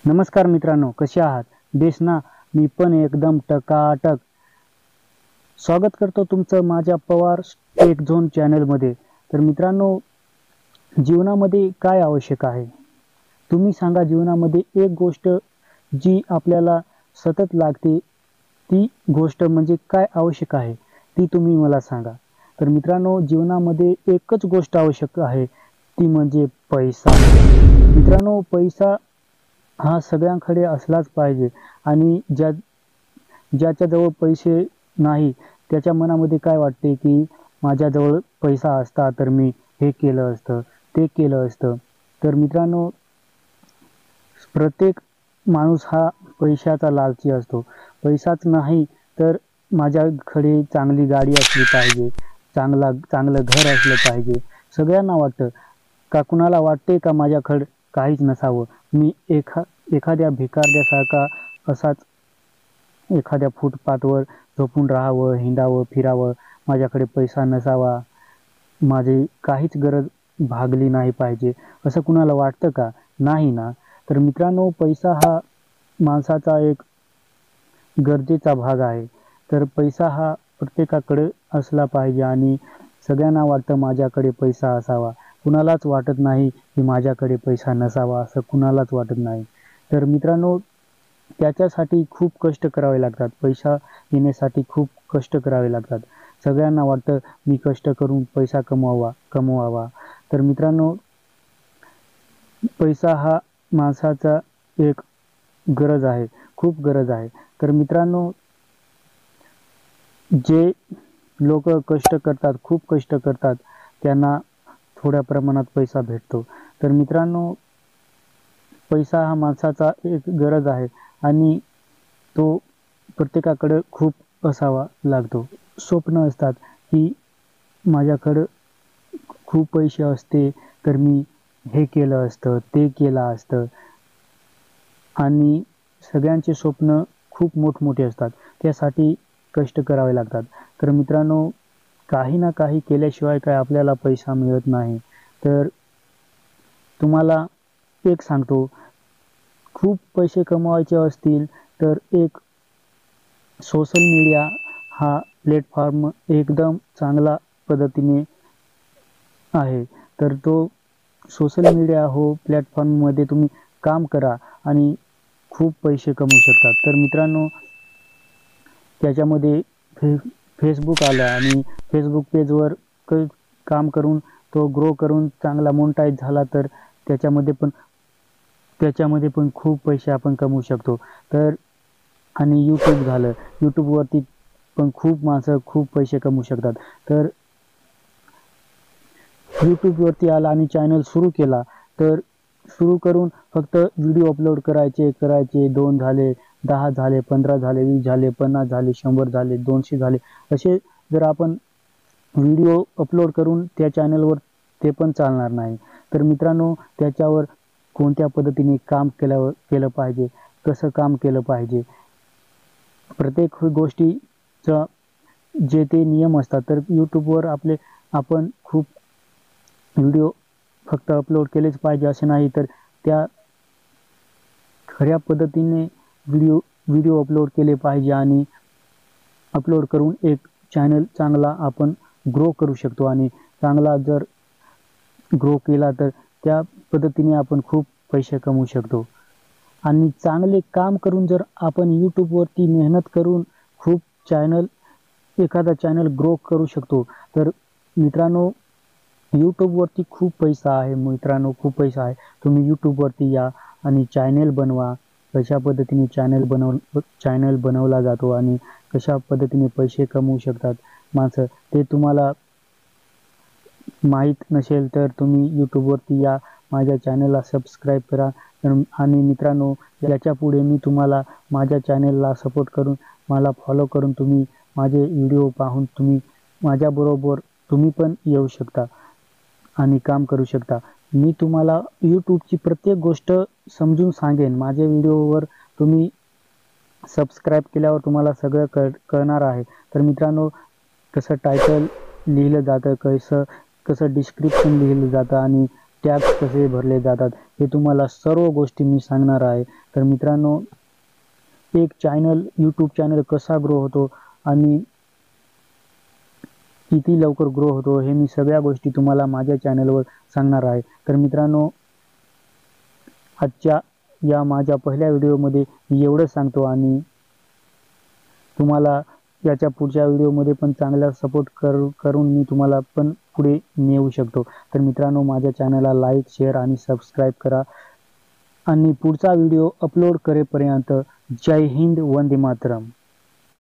नमस्कार मित्रांनो, कसे आहात? बेस ना? मी पण एकदम टकाटक. स्वागत करतो तुमचं माझ्या पवार टेक झोन चॅनलमध्ये. तर मित्रांनो, जीवनामध्ये काय आवश्यक आहे? तुम्ही सांगा. जीवनामध्ये एक गोष्ट जी आपल्याला सतत लागते, ती गोष्ट म्हणजे काय आवश्यक आहे? ती तुम्ही मला सांगा. तर मित्रांनो, जीवनामध्ये एकच गोष्ट आवश्यक आहे, ती म्हणजे पैसा. मित्रांनो, पैसा हा सगळ्यांकडे असलाच पाहिजे आणि ज्याच्याजवळ पैसे नाही, त्याच्या मनामध्ये काय वाटते की माझ्याजवळ पैसा असता तर मी हे केलं असतं, ते केलं असतं. तर मित्रांनो, प्रत्येक माणूस हा पैशाचा लालची असतो. पैसाच नाही तर माझ्याकडे चांगली गाडी असली पाहिजे, चांगलं घर असलं पाहिजे. सगळ्यांना वाटतं. का कुणाला वाटते का माझ्याकडे काहीच नसावं, मी एखाद्या भिकाऱ्यासारखा असाच एखाद्या फुटपाथवर झोपून राहावं, हिंडावं, फिरावं, माझ्याकडे पैसा नसावा, माझी काहीच गरज भागली नाही पाहिजे, असं कुणाला वाटतं का? नाही ना. तर मित्रांनो, पैसा हा माणसाचा एक गरजेचा भाग आहे. तर पैसा हा प्रत्येकाकडे असला पाहिजे आणि सगळ्यांना वाटतं माझ्याकडे पैसा असावा. कुणालाच वाटत नाही की माझ्याकडे पैसा नसावा, असं कुणालाच वाटत नाही. तर मित्रांनो, त्याच्यासाठी खूप कष्ट करावे लागतात. पैसा येण्यासाठी खूप कष्ट करावे लागतात. सगळ्यांना वाटतं मी कष्ट करून पैसा कमवावा. तर मित्रांनो, पैसा हा माणसाचा एक गरज आहे, खूप गरज आहे. तर मित्रांनो, जे लोक कष्ट करतात, खूप कष्ट करतात, त्यांना थोड्या प्रमाणात पैसा भेटतो. तर मित्रांनो, पैसा हा माणसाचा एक गरज आहे आणि तो प्रत्येकाकडे खूप असावा लागतो. स्वप्न असतात की माझ्याकडं खूप पैसे असते तर मी हे केलं असतं, ते केलं असतं. आणि सगळ्यांचे स्वप्न खूप मोठमोठे असतात. त्यासाठी कष्ट करावे लागतात. तर मित्रांनो, काही ना काही केल्याशिवाय काय आपल्याला पैसा मिळत नाही. तर तुम्हाला एक सांगतो, खूप पैसे कमवायचे असतील तर एक सोशल मीडिया हा प्लॅटफॉर्म एकदम चांगला पद्धतीने आहे. तर तो सोशल मीडिया हो प्लॅटफॉर्ममध्ये तुम्ही काम करा आणि खूप पैसे कमवू शकतात. तर मित्रांनो, त्याच्यामध्ये फेसबुक आलं आणि फेसबुक पेजवर काम करून तो ग्रो करून चांगला मोनेटाईज झाला तर त्याच्यामध्ये पण खूप पैसे आपण कमवू शकतो. तर आणि यूट्यूब झालं, यूट्यूबवरती पण खूप माणसं खूप पैसे कमवू शकतात. तर यूट्यूबवरती आला आणि चॅनल सुरू केला, तर सुरू करून फक्त व्हिडिओ अपलोड करायचे 2 झाले, 10 झाले, 15 झाले, 20 झाले, 50 झाले, 100 झाले, 200 झाले, असे जर आपण व्हिडिओ अपलोड करून त्या चॅनलवर ते पण चालणार नाही. तर मित्रांनो, त्याच्यावर कोणत्या पद्धतीने काम केलं पाहिजे, कसं काम केलं पाहिजे, प्रत्येक गोष्टीचं जे ते नियम असतात. तर यूट्यूबवर आपण खूप व्हिडिओ फक्त अपलोड केलेच पाहिजे असे नाही, तर त्या खऱ्या पद्धतीने व्हिडिओ अपलोड केले पाहिजे आणि अपलोड करून एक चॅनल चांगला आपण ग्रो करू शकतो. आणि चांगला जर ग्रो केला तर त्या पद्धतीने आपण खूप पैसे कमवू शकतो. आणि चांगले काम करून जर आपण यूट्यूबवरती मेहनत करून खूप एखादा चॅनल ग्रो करू शकतो. तर मित्रांनो, यूट्यूबवरती खूप पैसा आहे. मित्रांनो, खूप पैसा आहे. तुम्ही यूट्यूबवरती या आणि चॅनल बनवा. कशा पद्धतीने चॅनल बनवला जातो आणि कशा पद्धतीने पैसे कमवू शकतात माणसं, ते तुम्हाला माहीत नसेल तर तुम्ही यूट्यूबवरती या, माझ्या चॅनलला सबस्क्राईब करा. आणि मित्रांनो, याच्यापुढे मी तुम्हाला माझ्या चॅनलला सपोर्ट करून, मला फॉलो करून तुम्ही माझे व्हिडिओ पाहून तुम्ही माझ्याबरोबर तुम्ही पण येऊ शकता आणि काम करू शकता. मी तुम्हाला यूट्यूबची प्रत्येक गोष्ट समजून सांगेन. माझ्या व्हिडिओवर तुम्ही सबस्क्राईब केल्यावर तुम्हाला सगळं कळणार आहे. तर मित्रांनो, कसं टायटल लिहिलं जातं, कसं डिस्क्रिप्शन लिहिलं जातं आणि टॅक्स कसे भरले जातात हे तुम्हाला सर्व गोष्टी मी सांगणार आहे. तर मित्रांनो, एक यूट्यूब चॅनल कसा ग्रो होतो आणि किती लवकर ग्रो होतो हे मी सगळ्या गोष्टी तुम्हाला माझ्या चॅनलवर सांगणार आहे. तर मित्रांनो, आजच्या या माझ्या पहिल्या व्हिडिओमध्ये मी एवढंच सांगतो आणि तुम्हाला याच्या पुढच्या व्हिडिओमध्ये पण चांगला सपोर्ट करून मी तुम्हाला पण पुढे नेऊ शकतो. तर मित्रांनो, माझ्या चॅनलला लाईक, शेअर आणि सबस्क्राईब करा आणि पुढचा व्हिडिओ अपलोड करेपर्यंत जय हिंद, वंदे मातरम.